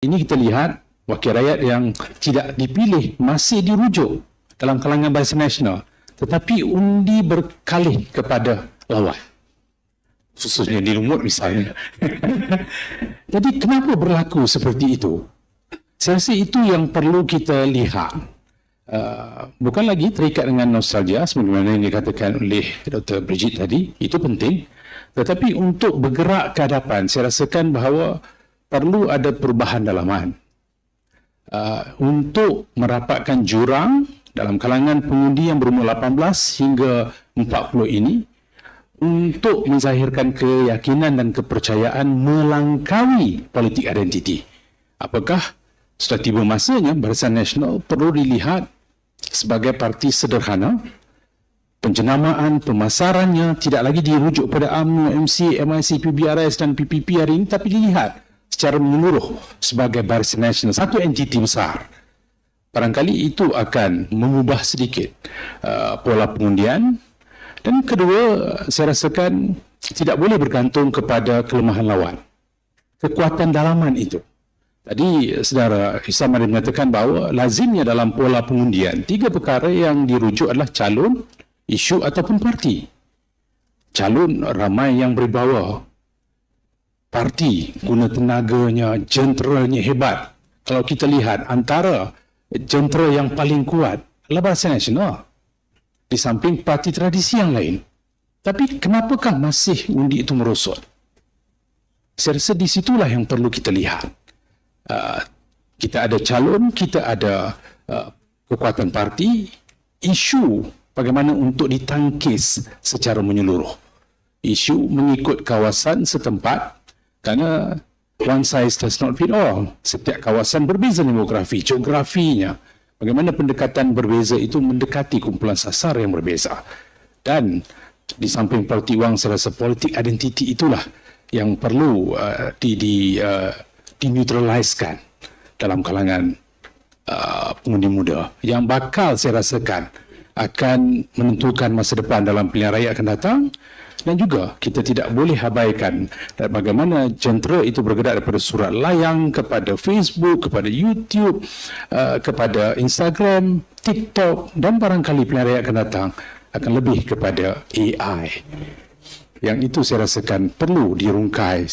Ini kita lihat wakil rakyat yang tidak dipilih masih dirujuk dalam kalangan Barisan Nasional, tetapi undi berkalih kepada lawan. Khususnya di Lumut misalnya. Jadi kenapa berlaku seperti itu? Saya rasa itu yang perlu kita lihat. Bukan lagi terikat dengan nostalgia sebagaimana yang dikatakan oleh Dr. Bridget tadi, itu penting. Tetapi untuk bergerak ke hadapan, saya rasakan bahawa perlu ada perubahan dalaman. Untuk merapatkan jurang dalam kalangan pengundi yang berumur 18 hingga 40 ini, untuk menzahirkan keyakinan dan kepercayaan melangkaui politik identiti. Apakah sudah tiba masanya Barisan Nasional perlu dilihat sebagai parti sederhana, penjenamaan, pemasarannya tidak lagi dirujuk pada UMNO, MC, MIC, PBRS dan PPP hari ini, tapi dilihat secara menyeluruh sebagai Barisan Nasional, satu entiti besar. Barangkali itu akan mengubah sedikit pola pengundian. Dan kedua, saya rasakan tidak boleh bergantung kepada kelemahan lawan. Kekuatan dalaman itu. Tadi saudara Isam ada mengatakan bahawa lazimnya dalam pola pengundian, 3 perkara yang dirujuk adalah calon, isu ataupun parti. Calon ramai yang berbawa. Parti guna tenaganya, jenteranya hebat. Kalau kita lihat antara jentera yang paling kuat adalah Barisan Nasional, di samping parti tradisi yang lain. Tapi kenapakah masih undi itu merosot? Saya rasa di situlah yang perlu kita lihat. Kita ada calon, kita ada kekuatan parti, isu bagaimana untuk ditangkis secara menyeluruh. Isu mengikut kawasan setempat, kerana one size does not fit all. Setiap kawasan berbeza demografi, geografinya. Bagaimana pendekatan berbeza itu mendekati kumpulan sasar yang berbeza. Dan di samping politik wang, saya rasa politik identiti itulah yang perlu dineutraliskan dalam kalangan pengundi muda, yang bakal saya rasakan akan menentukan masa depan dalam pilihan raya akan datang. Dan juga kita tidak boleh abaikan bagaimana jentera itu bergerak daripada surat layang kepada Facebook, kepada YouTube, kepada Instagram, TikTok, dan barangkali pilihan raya akan datang akan lebih kepada AI. Yang itu saya rasakan perlu dirungkai